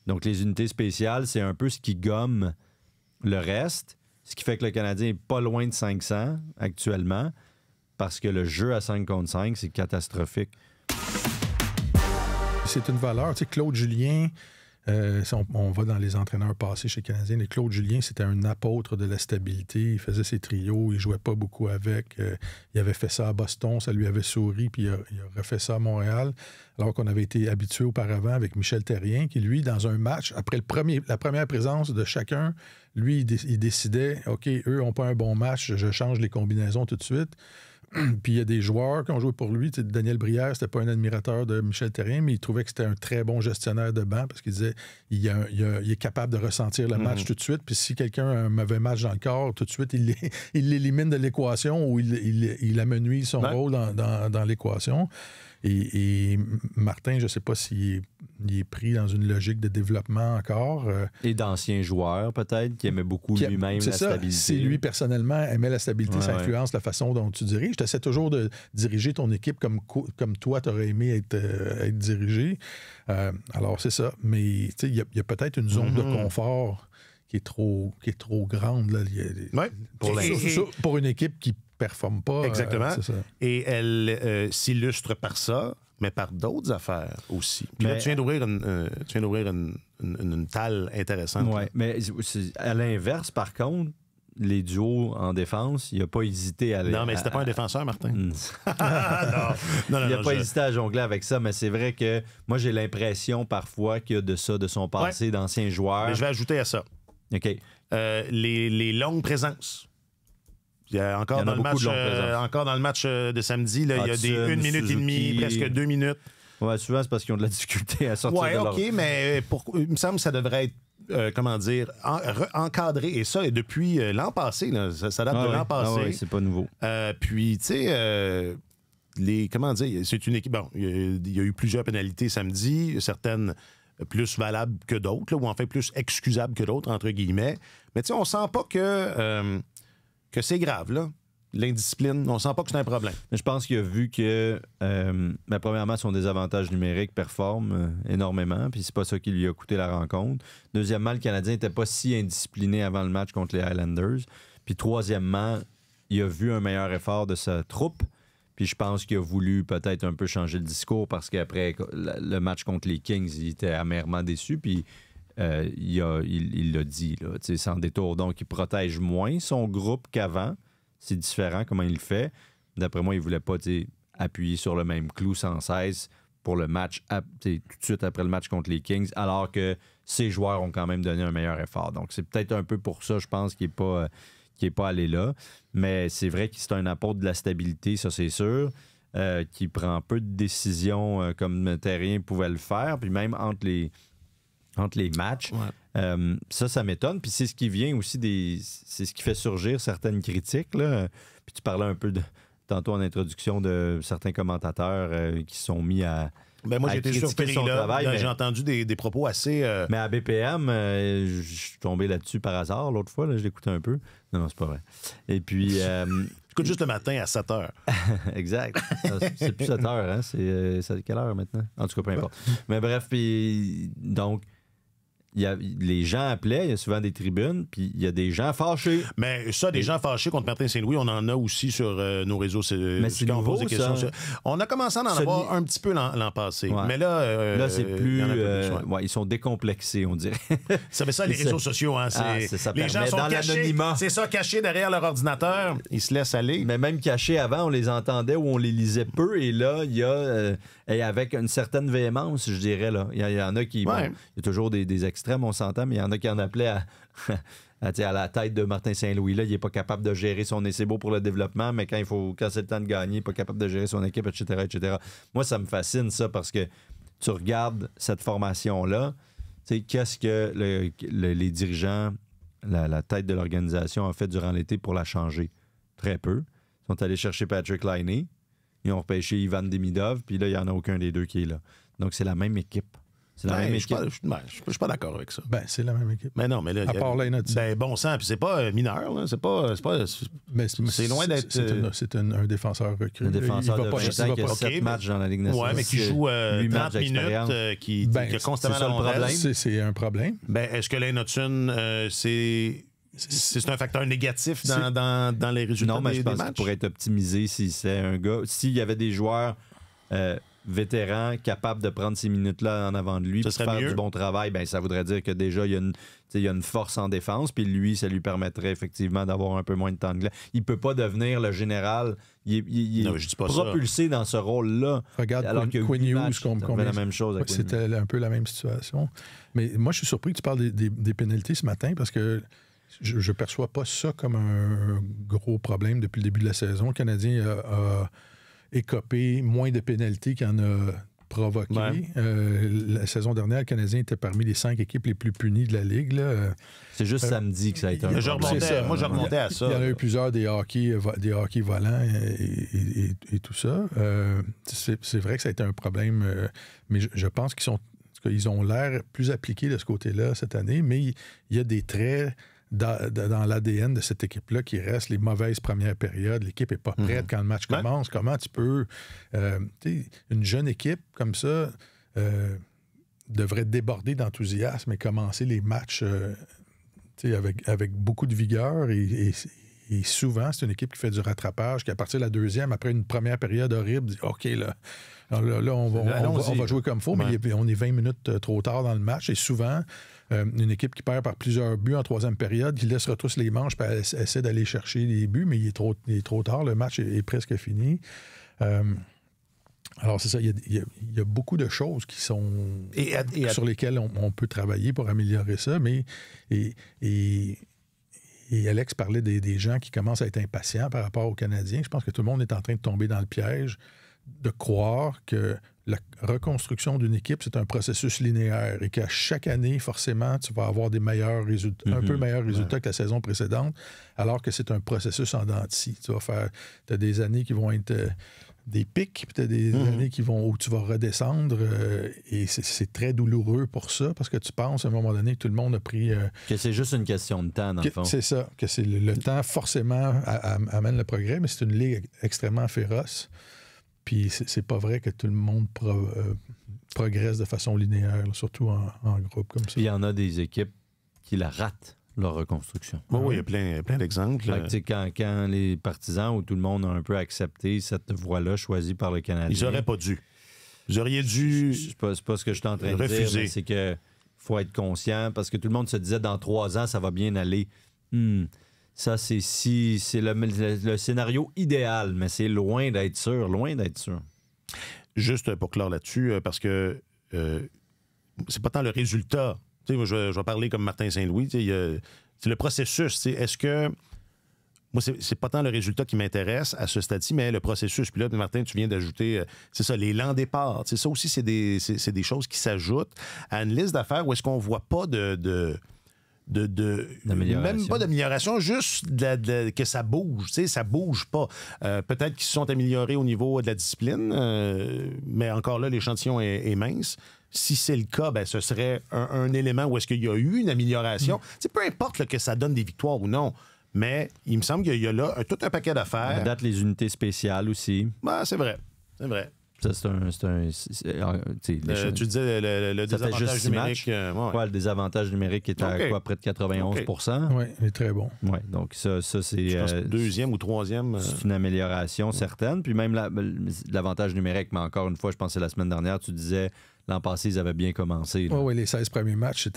Donc, les unités spéciales, c'est un peu ce qui gomme le reste, ce qui fait que le Canadien n'est pas loin de 500 actuellement, parce que le jeu à 5 contre 5, c'est catastrophique. C'est une valeur. Tu sais, Claude Julien, si on va dans les entraîneurs passés chez Canadien, et Claude Julien, c'était un apôtre de la stabilité. Il faisait ses trios, il jouait pas beaucoup avec. Il avait fait ça à Boston, ça lui avait souri, puis il a refait ça à Montréal, alors qu'on avait été habitué auparavant avec Michel Therrien, qui, lui, dans un match, après la première présence de chacun, lui, il décidait, OK, eux n'ont pas un bon match, je change les combinaisons tout de suite. Puis il y a des joueurs qui ont joué pour lui. Daniel Brière, c'était pas un admirateur de Michel Therrien, mais il trouvait que c'était un très bon gestionnaire de banc parce qu'il disait il est capable de ressentir le match tout de suite. Puis si quelqu'un a un mauvais match dans le corps, tout de suite, il l'élimine de l'équation ou il amenuise son rôle dans l'équation. Et Martin, je ne sais pas s'il est pris dans une logique de développement encore. Et d'anciens joueurs, peut-être, qui aimaient beaucoup lui-même la stabilité. Si lui, personnellement, aimait la stabilité, ça influence la façon dont tu diriges. Tu essaies toujours de diriger ton équipe comme toi, tu aurais aimé être dirigé. Alors, c'est ça. Mais il y a peut-être une zone de confort qui est trop grande. Là. Pour une équipe qui performe pas. Exactement. C'est ça. Et elle s'illustre par ça, mais par d'autres affaires aussi. Puis là, tu viens d'ouvrir une talle intéressante. Oui, mais à l'inverse, par contre, les duos en défense, il n'a pas hésité à... Non, mais c'était pas un défenseur, Martin. non. Il n'a pas hésité à jongler avec ça, mais c'est vrai que moi, j'ai l'impression parfois qu'il y a de ça, de son passé, d'anciens joueurs. Mais je vais ajouter à ça. OK. Les longues présences. Il y a encore dans le match de samedi, là, il y a des 1 minute et demie, presque 2 minutes. Oui, souvent, c'est parce qu'ils ont de la difficulté à sortir de leur... OK, mais il me semble que ça devrait être, encadré. Et ça, depuis l'an passé, là, ça date de l'an passé. Oui, c'est pas nouveau. Puis, tu sais, c'est une équipe... Bon, il y a eu plusieurs pénalités samedi, certaines plus valables que d'autres, là, ou en fait plus excusables que d'autres, entre guillemets. Mais tu sais, on sent pas que c'est grave, là. L'indiscipline, on sent pas que c'est un problème. Mais je pense qu'il a vu que, premièrement, son désavantage numérique performe énormément, puis c'est pas ça qui lui a coûté la rencontre. Deuxièmement, le Canadien n'était pas si indiscipliné avant le match contre les Highlanders. Puis troisièmement, il a vu un meilleur effort de sa troupe, puis je pense qu'il a voulu peut-être un peu changer le discours parce qu'après le match contre les Kings, il était amèrement déçu, puis il l'a dit, là, sans détour. Donc, il protège moins son groupe qu'avant. C'est différent comment il le fait. D'après moi, il ne voulait pas appuyer sur le même clou sans cesse pour le match, tout de suite après le match contre les Kings, alors que ses joueurs ont quand même donné un meilleur effort. Donc, c'est peut-être un peu pour ça, je pense, qu'il n'est pas allé là. Mais c'est vrai que c'est un apôtre de la stabilité, ça, c'est sûr, qui prend peu de décisions comme Therrien pouvait le faire, puis même entre les matchs. Ouais. Ça m'étonne. Puis c'est ce qui vient aussi c'est ce qui fait surgir certaines critiques, là. Puis tu parlais un peu tantôt en introduction de certains commentateurs qui sont mis à... moi, j'ai été surpris là. J'ai entendu des propos assez... Mais à BPM, je suis tombé là-dessus par hasard l'autre fois. Là, je l'écoutais un peu. Non, c'est pas vrai. Et puis... J'écoute juste le matin à 7 h. Exact. C'est plus 7 h, hein? C'est quelle heure maintenant? En tout cas, peu importe. Mais bref, puis donc... les gens appelaient, il y a souvent des tribunes, puis il y a des gens fâchés. Mais ça, des gens fâchés contre Martin Saint-Louis, on en a aussi sur nos réseaux. Mais c'est nouveau, ça. On a commencé à en avoir un petit peu l'an passé. Ouais. Mais là, c'est plus... ils sont décomplexés, on dirait. Ça fait ça, les réseaux sociaux. Hein, les gens sont cachés. C'est ça, cachés derrière leur ordinateur. Ils se laissent aller. Mais même cachés avant, on les entendait ou on les lisait peu. Et là, il y a... et avec une certaine véhémence, je dirais, là. Il y en a qui... Ouais. Il y a toujours des extrêmes, on s'entend, mais il y en a qui en appelaient à la tête de Martin Saint-Louis. Là, il n'est pas capable de gérer son essai beau pour le développement, mais quand c'est le temps de gagner, il n'est pas capable de gérer son équipe, etc., etc. Moi, ça me fascine, ça, parce que tu regardes cette formation-là, qu'est-ce que les dirigeants, la tête de l'organisation a fait durant l'été pour la changer? Très peu. Ils sont allés chercher Patrick Laine, ils ont repêché Ivan Demidov, puis là, il n'y en a aucun des deux qui est là. Donc, c'est la même équipe. C'est la même équipe. Je suis pas d'accord avec ça. Ben, c'est la même équipe. Mais non, mais là. À part Lane Hudson. Ben, bon sang, puis c'est pas mineur, là. C'est loin d'être. C'est un défenseur recru. Un défenseur de 20 ans qui a 7 OK, matchs dans la Ligue nationale. Ouais, mais qui joue 8 matchs 30 minutes, qui a constamment la rondelle. C'est un problème. Ben, est-ce que Lane Hudson, c'est un facteur négatif dans les résultats non, mais je des pense matchs? qu'il pourrait être optimisé si c'est un gars. S'il y avait des joueurs vétérans capables de prendre ces minutes-là en avant de lui et faire du bon travail, ben, ça voudrait dire que déjà, il y a une force en défense. Puis lui, ça lui permettrait effectivement d'avoir un peu moins de temps de glace. Il ne peut pas devenir le général. Il est propulsé dans ce rôle-là. Regarde alors que Quinn Hughes, la même chose. C'était un peu la même situation. Mais moi, je suis surpris que tu parles des pénalités ce matin parce que je ne perçois pas ça comme un gros problème depuis le début de la saison. Le Canadien a écopé moins de pénalités qu'il en a provoqué. Ouais. La saison dernière, le Canadien était parmi les 5 équipes les plus punies de la Ligue. Là. C'est juste samedi que ça a été un problème. Moi, je remontais à ça. Il y en a eu plusieurs des hockey volants et tout ça. C'est vrai que ça a été un problème, mais je pense qu'ils ont l'air plus appliqués de ce côté-là cette année, mais il y a des traits dans l'ADN de cette équipe-là qui reste les mauvaises premières périodes. L'équipe n'est pas prête quand le match commence. Comment tu peux... une jeune équipe comme ça devrait déborder d'enthousiasme et commencer les matchs avec beaucoup de vigueur et souvent, c'est une équipe qui fait du rattrapage, qui à partir de la deuxième, après une première période horrible, dit « OK, là on va jouer comme il faut, mais on est 20 minutes trop tard dans le match. » Et souvent, une équipe qui perd par plusieurs buts en troisième période, qui laisse retrousse les manches, puis elle essaie d'aller chercher les buts, mais il est trop tard, le match est presque fini. Alors, c'est ça, il y a beaucoup de choses qui sont sur lesquelles on peut travailler pour améliorer ça, mais... Et Alex parlait des gens qui commencent à être impatients par rapport aux Canadiens. Je pense que tout le monde est en train de tomber dans le piège de croire que la reconstruction d'une équipe, c'est un processus linéaire et qu'à chaque année, forcément, tu vas avoir des meilleurs résultats, un peu meilleurs résultats que la saison précédente, alors que c'est un processus en dents de scie. Tu as des années qui vont être des pics, puis tu as des années où tu vas redescendre et c'est très douloureux pour ça parce que tu penses à un moment donné que tout le monde a pris... que c'est juste une question de temps, dans le fond. C'est ça, que c'est le temps forcément amène le progrès, mais c'est une ligue extrêmement féroce. Puis c'est pas vrai que tout le monde progresse de façon linéaire, là, surtout en groupe comme ça. Puis il y en a des équipes qui la ratent, leur reconstruction. Oui, il y a plein d'exemples. Quand les partisans ou tout le monde a un peu accepté cette voie-là choisie par le Canadien... Ils n'auraient pas dû. Vous auriez dû... C'est pas ce que je suis en train de dire, mais c'est que faut être conscient, parce que tout le monde se disait dans 3 ans, ça va bien aller. Ça, c'est le scénario idéal, mais c'est loin d'être sûr. Juste pour clore là-dessus, parce que c'est pas tant le résultat. Tu sais, moi, je vais parler comme Martin Saint-Louis. C'est le processus. Est-ce que... Moi, c'est pas tant le résultat qui m'intéresse à ce stade-ci, mais le processus. Puis là, Martin, tu viens d'ajouter, c'est ça, les lents départs. Ça aussi, c'est des choses qui s'ajoutent à une liste d'affaires où est-ce qu'on voit pas même pas d'amélioration, juste que ça bouge. Ça bouge pas. Peut-être qu'ils se sont améliorés au niveau de la discipline, mais encore là, l'échantillon est mince. Si c'est le cas, ben, ce serait un élément où est-ce qu'il y a eu une amélioration. Peu importe là, que ça donne des victoires ou non, mais il me semble qu'il y a là tout un paquet d'affaires. À date, les unités spéciales aussi. C'est vrai. Ça, tu disais le désavantage numérique. Le désavantage numérique est à quoi, près de 91 Oui, il est très bon. Oui, donc ça c'est... Je pense deuxième ou troisième. C'est une amélioration certaine. Puis même l'avantage numérique, mais encore une fois, je pense que c'est la semaine dernière, tu disais, l'an passé, ils avaient bien commencé. Oui, les 16 premiers matchs,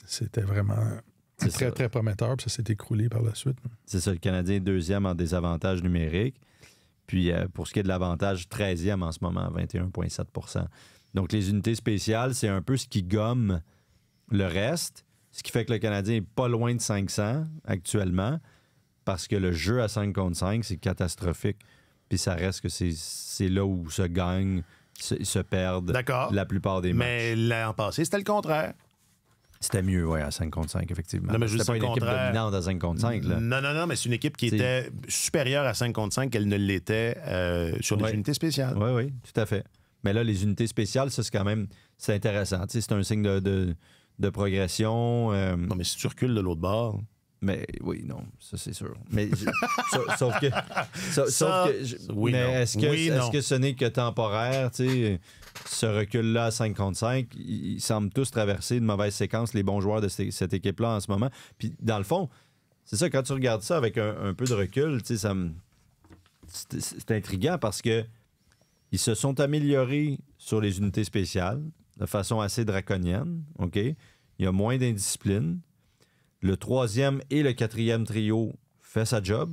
c'était vraiment... très, très prometteur, puis ça s'est écroulé par la suite. C'est ça, le Canadien est deuxième en désavantage numérique. Puis pour ce qui est de l'avantage, 13e en ce moment, 21,7 %. Donc les unités spéciales, c'est un peu ce qui gomme le reste, ce qui fait que le Canadien n'est pas loin de 500 actuellement, parce que le jeu à 5 contre 5, c'est catastrophique. Puis ça reste que c'est là où se gagnent, se perdent la plupart des matchs. Mais l'an passé, c'était le contraire. C'était mieux, oui, à 5 contre 5, effectivement. Non, mais c'était pas une équipe dominante à 5 contre 5. Là. Non, mais c'est une équipe qui était supérieure à 5 contre 5 qu'elle ne l'était sur les unités spéciales. Oui, tout à fait. Mais là, les unités spéciales, ça, c'est intéressant. C'est un signe de progression. Non, mais si tu recules de l'autre bord... Mais oui, non, ça c'est sûr. Mais sauf que. Oui, mais non. est-ce que ce n'est que temporaire, tu sais? Ce recul-là à 5 contre 5, ils semblent tous traverser une mauvaise séquence, les bons joueurs de cette équipe-là en ce moment. Puis dans le fond, c'est ça, quand tu regardes ça avec un peu de recul, tu sais, c'est intriguant parce que ils se sont améliorés sur les unités spéciales de façon assez draconienne, OK? Il y a moins d'indiscipline. Le 3e et le 4e trio fait sa job,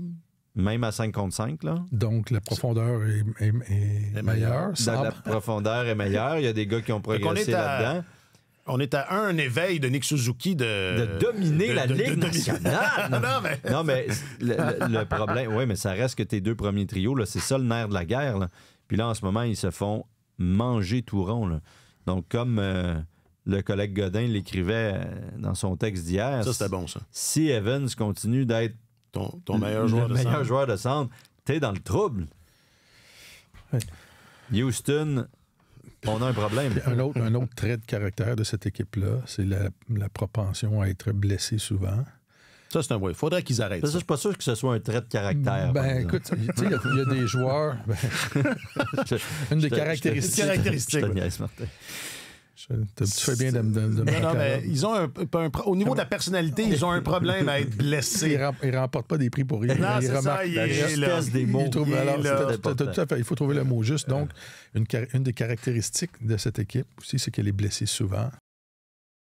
même à 5 contre 5. Là. Donc, la profondeur est meilleure. La profondeur est meilleure. Il y a des gars qui ont progressé là-dedans. On est à un éveil de Nick Suzuki de dominer la Ligue nationale. Non, mais le problème... Oui, mais ça reste que tes deux premiers trios, là, c'est ça le nerf de la guerre. Là. Puis là, en ce moment, ils se font manger tout rond. Là. Donc, comme... le collègue Godin l'écrivait dans son texte d'hier. Ça, c'était bon, ça. Si Evans continue d'être ton meilleur joueur de centre, t'es dans le trouble. Ouais. Houston, on a un problème. Un autre trait de caractère de cette équipe-là, c'est la propension à être blessé souvent. Ça, c'est un ouais. Il faudrait qu'ils arrêtent. Ça, je suis pas sûr que ce soit un trait de caractère. Écoute, il y a des joueurs... une des caractéristiques... Je te niaise, Martin. Tu fais bien de me non, mais ils ont au niveau de la personnalité, ils ont un problème à être blessés. Ils ne remportent pas des prix pour rien. Non, c'est ça, la justesse des mots. Il faut trouver le mot juste. Donc, une des caractéristiques de cette équipe aussi, c'est qu'elle est blessée souvent.